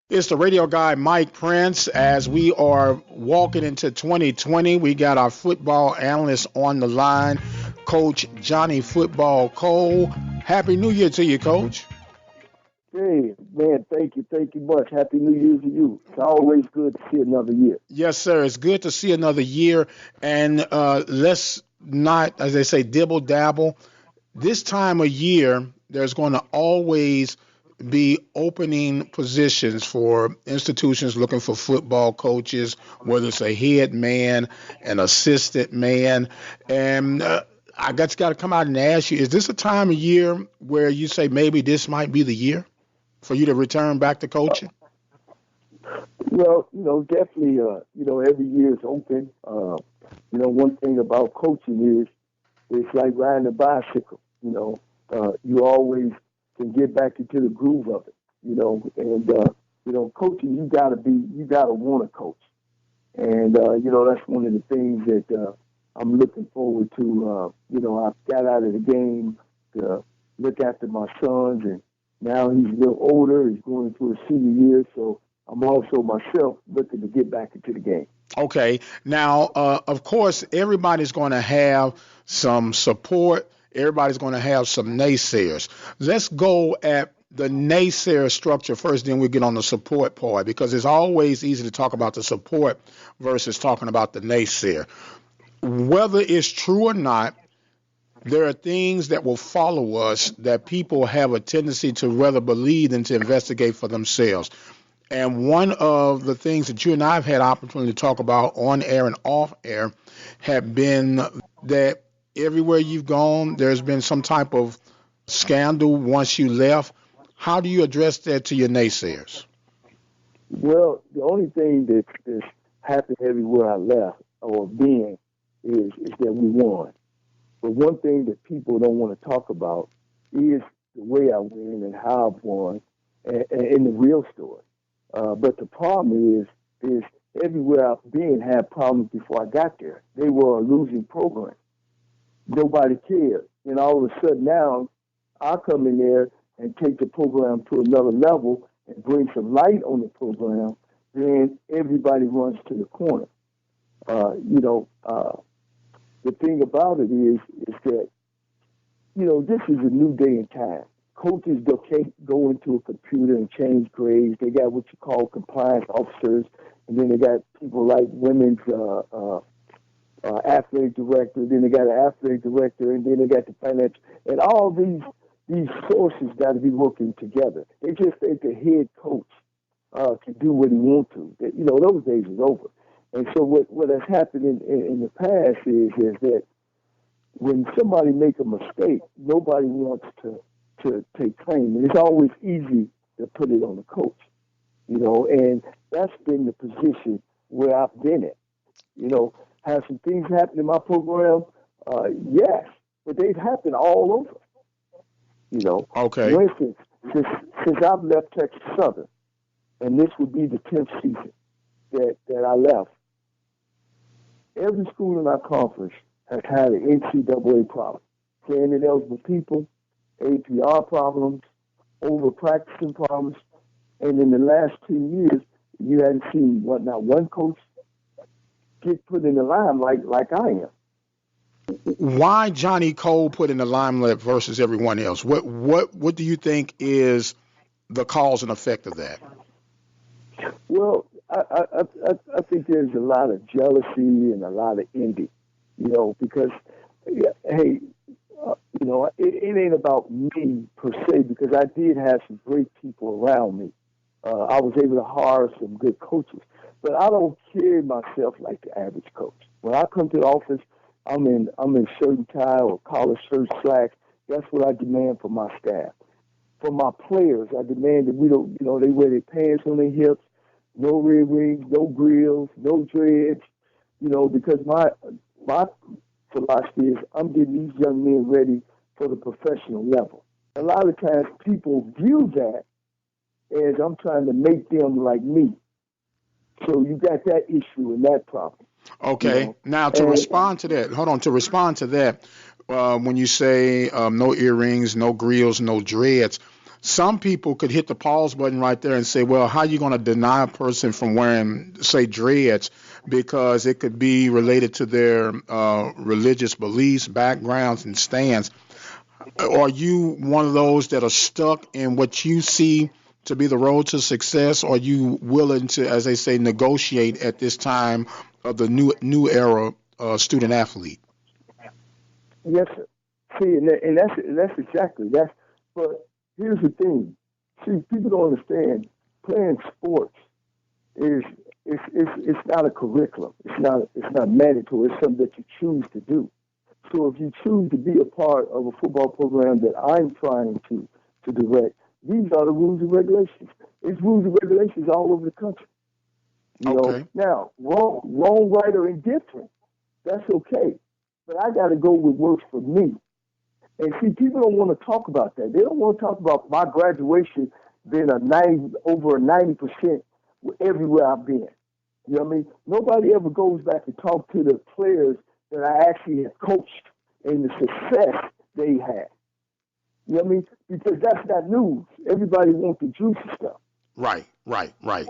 It's the radio guy, Mike Prince. As we are walking into 2020, we got our football analyst on the line, Coach Johnnie Football Cole. Happy New Year to you, Coach. Hey, man, thank you much. Happy New Year to you. It's always good to see another year. Yes, sir. It's good to see another year. And let's not, as they say, dibble dabble. This time of year, there's going to always be opening positions for institutions looking for football coaches, whether it's a head man, an assistant man. And I got to come out and ask you, is this a time of year where you say maybe this might be the year for you to return back to coaching? Well, definitely, every year is open. One thing about coaching is it's like riding a bicycle. You always can get back into the groove of it. Coaching, you gotta want to coach, and that's one of the things that I'm looking forward to. I got out of the game to look after my sons, and now he's a little older. He's going into his senior year, so I'm also myself looking to get back into the game. Okay. Now, of course, everybody's going to have some support. Everybody's going to have some naysayers. Let's go at the naysayer structure first, then we get on the support part because it's always easy to talk about the support versus talking about the naysayer. Whether it's true or not, there are things that will follow us that people have a tendency to rather believe than to investigate for themselves. And one of the things that you and I have had opportunity to talk about on air and off air have been that everywhere you've gone, there's been some type of scandal once you left. How do you address that to your naysayers? Well, the only thing that's happened everywhere I left or been is that we won. But one thing that people don't want to talk about is the way I win and how I've won and the real story. But the problem is everywhere I've been had problems before I got there. They were a losing program. Nobody cared. And all of a sudden now I come in there and take the program to another level and bring some light on the program, then everybody runs to the corner. The thing about it is that, this is a new day and time. Coaches can't go into a computer and change grades. They got what you call compliance officers, and then they got people like women's athletic director. Then they got an athletic director, and then they got the financial. And all these sources got to be working together. They just think the head coach can do what he wants to. Those days is over. And so what has happened in the past is that when somebody make a mistake, nobody wants to take claim. And it's always easy to put it on the coach, and that's been the position where I've been in. Have some things happen in my program? Yes, but they've happened all over. Okay. For instance, since I've left Texas Southern, and this would be the 10th season that I left, every school in our conference has had an NCAA problem. Playing ineligible people, APR problems, over practicing problems, and in the last 2 years, you hadn't seen not one coach get put in the limelight like I am. Why Johnnie Cole put in the limelight versus everyone else? What do you think is the cause and effect of that? Well, I think there's a lot of jealousy and a lot of envy, because, hey, it ain't about me per se, because I did have some great people around me. I was able to hire some good coaches, but I don't carry myself like the average coach. When I come to the office, I'm in shirt and tie or collar shirt slacks. That's what I demand from my staff. For my players, I demand that we don't, they wear their pants on their hips, no red rings, no grills, no dreads, because my philosophy is I'm getting these young men ready for the professional level. A lot of times people view that as I'm trying to make them like me. So you got that issue and that problem. Okay. Now, to respond to that, hold on. To respond to that, when you say no earrings, no grills, no dreads, some people could hit the pause button right there and say, well, how are you going to deny a person from wearing, say, dreads because it could be related to their religious beliefs, backgrounds, and stands? Are you one of those that are stuck in what you see to be the road to success? Or are you willing to, as they say, negotiate at this time of the new era student athlete? Yes, sir. See, and that's exactly that's. But here's the thing. See, people don't understand. Playing sports is it's not a curriculum. It's not mandatory. It's something that you choose to do. So if you choose to be a part of a football program that I'm trying to direct, these are the rules and regulations. It's rules and regulations all over the country. You know, Okay. now wrong, right, or indifferent, that's okay. But I got to go with works for me. And see, people don't want to talk about that. They don't want to talk about my graduation being over 90% everywhere I've been. You know what I mean? Nobody ever goes back and talk to the players that I actually have coached and the success they had. You know what I mean? Because that's not news. Everybody wants the juicy stuff. Right, right, right.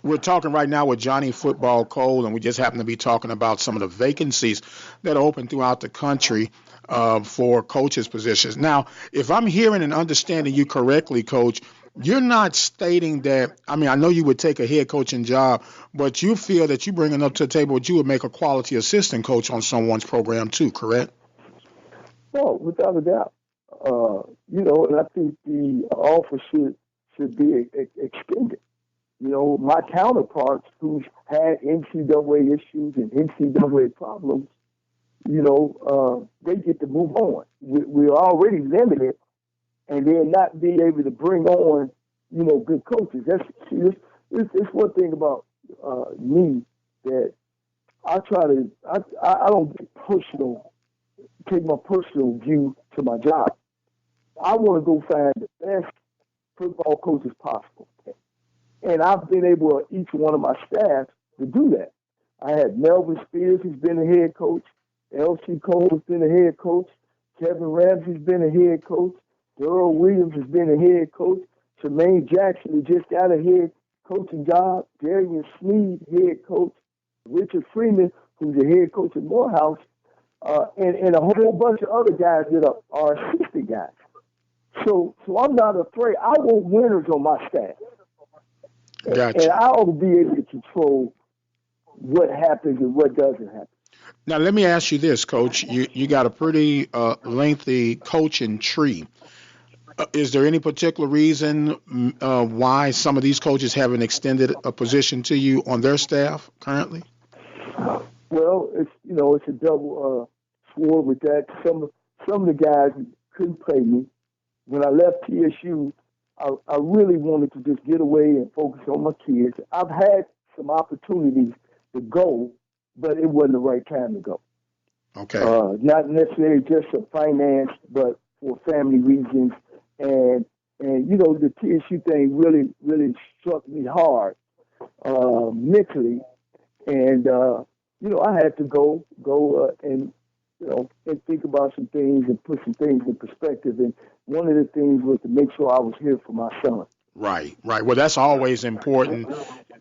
We're talking right now with Johnny Football Cole, and we just happen to be talking about some of the vacancies that are open throughout the country for coaches' positions. Now, if I'm hearing and understanding you correctly, Coach, you're not stating that. I mean, I know you would take a head coaching job, but you feel that you bringing up to the table that you would make a quality assistant coach on someone's program too, correct? No, without a doubt. You know, and I think the offer should be extended. You know, my counterparts who's had NCAA issues and NCAA problems, you know, they get to move on. We're already limited, and then not being able to bring on, you know, good coaches. It's one thing about me that I try to, I don't get personal, take my personal view to my job. I want to go find the best football coaches possible. And I've been able, each one of my staff, to do that. I had Melvin Spears, who's been a head coach. L.C. Cole has been a head coach. Kevin Ramsey's been a head coach. Darrell Williams has been a head coach. Tremaine Jackson, who just got a head coaching job. Darian Sneed, head coach. Richard Freeman, who's a head coach at Morehouse. And a whole bunch of other guys that are assistant guys. So I'm not afraid. I want winners on my staff. Gotcha. And I ought to be able to control what happens and what doesn't happen. Now, let me ask you this, Coach. You got a pretty lengthy coaching tree. Is there any particular reason why some of these coaches haven't extended a position to you on their staff currently? Well, it's a double sword with that. Some of the guys couldn't pay me. When I left TSU, I really wanted to just get away and focus on my kids. I've had some opportunities to go, but it wasn't the right time to go. Okay. Not necessarily just for finance, but for family reasons. And you know, the TSU thing really struck me hard mentally. And you know, I had to go and you know, and think about some things and put some things in perspective. And one of the things was to make sure I was here for my son. Right, right. Well, that's always important,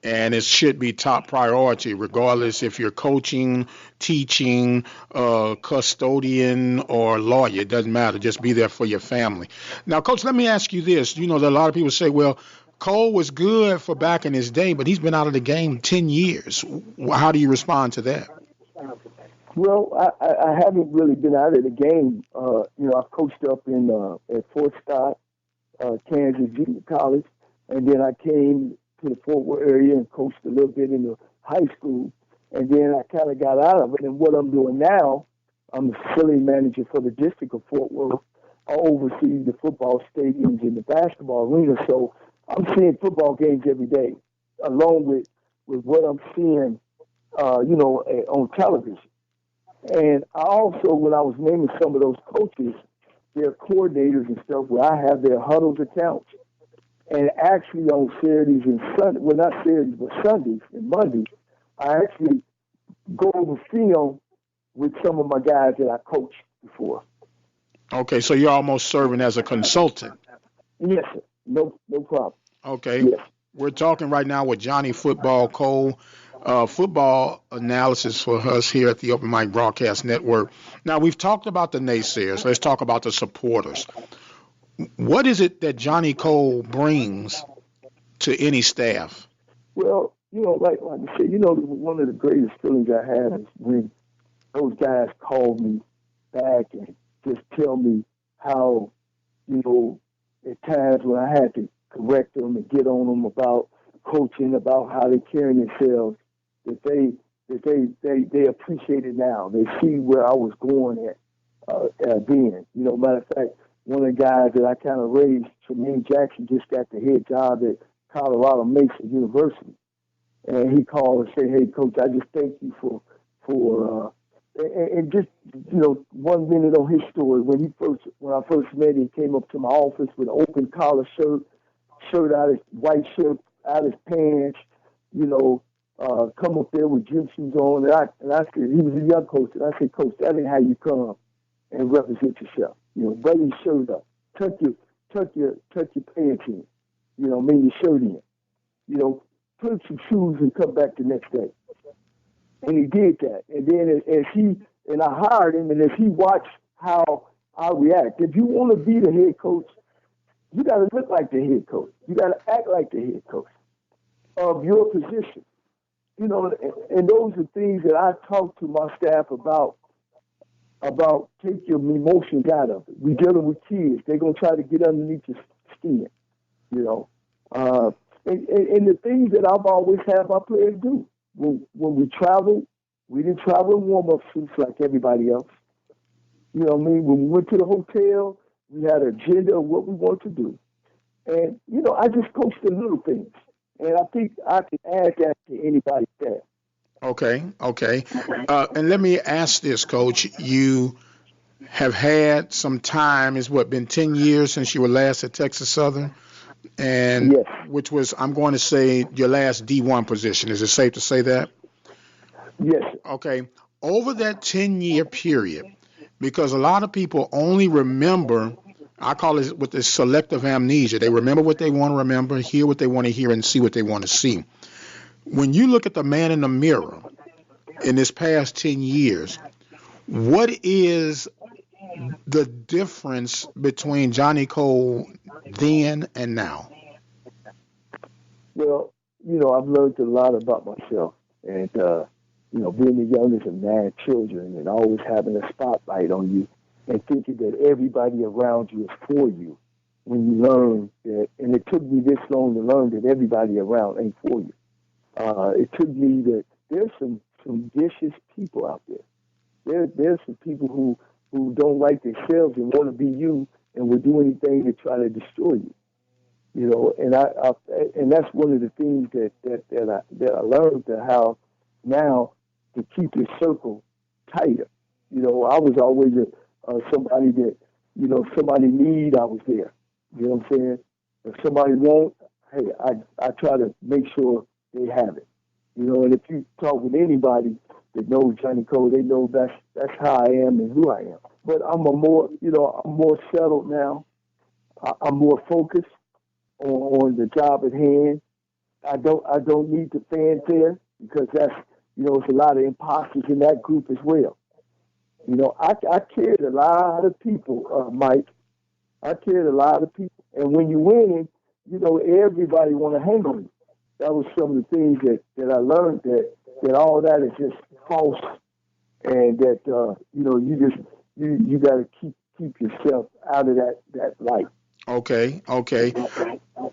and it should be top priority, regardless if you're coaching, teaching, custodian, or lawyer. It doesn't matter. Just be there for your family. Now, Coach, let me ask you this. You know, that a lot of people say, well, Cole was good for back in his day, but he's been out of the game 10 years. How do you respond to that? Well, I haven't really been out of the game. You know, I've coached up in at Fort Scott, Kansas Junior College, and then I came to the Fort Worth area and coached a little bit in the high school, and then I kind of got out of it. And what I'm doing now, I'm the facility manager for the District of Fort Worth. I oversee the football stadiums and the basketball arena, so I'm seeing football games every day, along with what I'm seeing, you know, on television. And I also, when I was naming some of those coaches, their coordinators and stuff, where I have their huddles accounts. And actually on Saturdays and Sundays, well, not Saturdays, but Sundays and Mondays, I actually go over film with some of my guys that I coached before. Okay, so you're almost serving as a consultant. Yes, sir. No problem. Okay. Yes. We're talking right now with Johnny Football Cole, football analysis for us here at the Open Mic Broadcast Network. Now, we've talked about the naysayers. Let's talk about the supporters. What is it that Johnny Cole brings to any staff? Well, like I said, one of the greatest feelings I have is when those guys call me back and just tell me how, you know, at times when I had to correct them and get on them about coaching, about how they're carrying themselves, that they appreciate it now. They see where I was going at then. Matter of fact, one of the guys that I kind of raised, Tremaine Jackson, just got the head job at Colorado Mesa University, and he called and said, "Hey, coach, I just thank you for and just 1 minute on his story. When I first met him, he came up to my office with an open collar shirt out his white shirt out his pants, come up there with gym shoes on, and I said he was a young coach, and I said, Coach, that ain't how you come and represent yourself. Button your shirt up, tuck your pants in, mean your shirt in, put up some shoes and come back the next day." And he did that. And then I hired him, and as he watched how I react, if you want to be the head coach, you got to look like the head coach. You got to act like the head coach of your position. And those are things that I talk to my staff about take your emotions out of it. We're dealing with kids. They're going to try to get underneath your skin, And the things that I've always had my players do. When we traveled, we didn't travel in warm-up suits like everybody else. You know what I mean? When we went to the hotel, we had an agenda of what we wanted to do. And, I just coached the little things. And I think I can add that to anybody's staff. Okay. And let me ask this, Coach. You have had some time. It's been 10 years since you were last at Texas Southern, and Yes. which was, I'm going to say, your last D1 position. Is it safe to say that? Yes. Okay. Over that 10-year period, because a lot of people only remember, I call it with this selective amnesia. They remember what they want to remember, hear what they want to hear, and see what they want to see. When you look at the man in the mirror in this past 10 years, what is the difference between Johnny Cole then and now? Well, I've learned a lot about myself. And, being the youngest of 9 children and always having a spotlight on you and thinking that everybody around you is for you when you learn that, and it took me this long to learn that everybody around ain't for you. It took me that there's some vicious people out there. There's some people who don't like themselves and want to be you and will do anything to try to destroy you. And and that's one of the things that I learned, to how now to keep your circle tighter. I was always somebody that, somebody need, I was there. You know what I'm saying? If somebody won't, hey, I try to make sure they have it. And if you talk with anybody that knows Johnny Cole, they know that's how I am and who I am. But I'm I'm more settled now. I'm more focused on the job at hand. I don't need the fanfare, because that's, it's a lot of imposters in that group as well. I carried a lot of people, Mike. I carried a lot of people, and when you're winning, everybody want to hang on you. That was some of the things that I learned, that all that is just false, and that you got to keep yourself out of that light. Okay.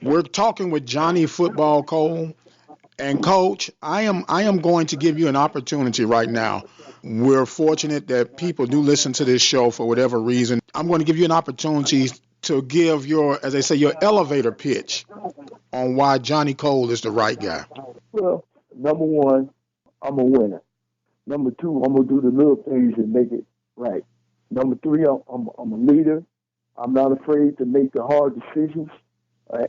We're talking with Johnny Football Cole. And Coach, I am going to give you an opportunity right now. We're fortunate that people do listen to this show for whatever reason. I'm going to give you an opportunity to give your, as they say, your elevator pitch on why Johnny Cole is the right guy. Well, number one, I'm a winner. Number two, I'm gonna do the little things and make it right. Number three, I'm a leader. I'm not afraid to make the hard decisions,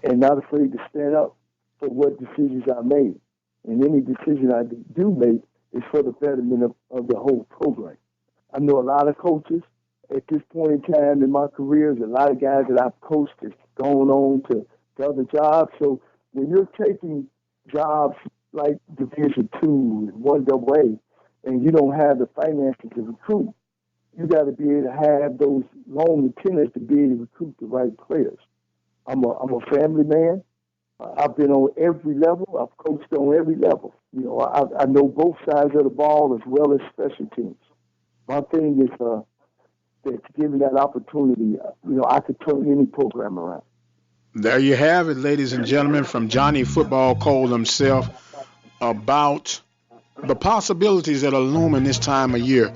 and not afraid to stand up for what decisions I made. And any decision I do make is for the betterment of the whole program. I know a lot of coaches, at this point in time in my career, there's a lot of guys that I've coached that's gone on to other jobs. So when you're taking jobs like Division II and 1AA, and you don't have the finances to recruit, you got to be able to have those long tenures to be able to recruit the right players. I'm a family man. I've been on every level. I've coached on every level. You know, I know both sides of the ball as well as special teams. My thing is that given that opportunity, I could turn any program around. There you have it, ladies and gentlemen, from Johnnie Football Cole himself about the possibilities that are looming this time of year.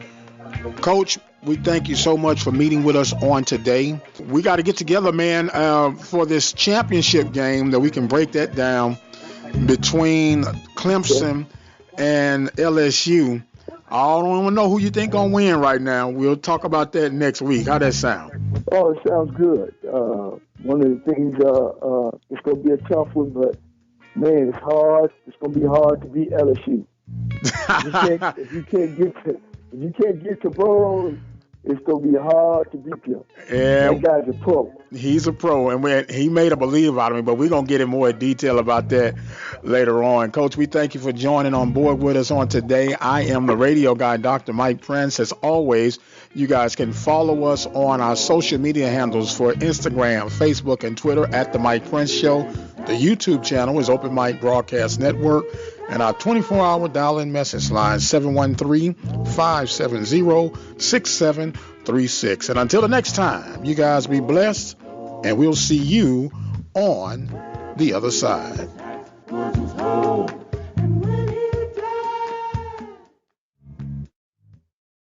Coach, we thank you so much for meeting with us on today. We got to get together, man, for this championship game that we can break that down between Clemson and LSU. I don't even know who you think gonna win right now. We'll talk about that next week. How that sound? Oh, it sounds good. One of the things, it's gonna be a tough one, but man, it's hard. It's gonna be hard to beat LSU. If you can't get to Burrow, it's going to be hard to beat him. Yeah, that guy's a pro. He's a pro, and he made a believer out of me, but we're going to get in more detail about that later on. Coach, we thank you for joining on board with us on today. I am the radio guy, Dr. Mike Prince. As always, you guys can follow us on our social media handles for Instagram, Facebook, and Twitter at The Mike Prince Show. The YouTube channel is Open Mic Broadcast Network. And our 24-hour dial-in message line, 713-570-6736. And until the next time, you guys be blessed, and we'll see you on the other side.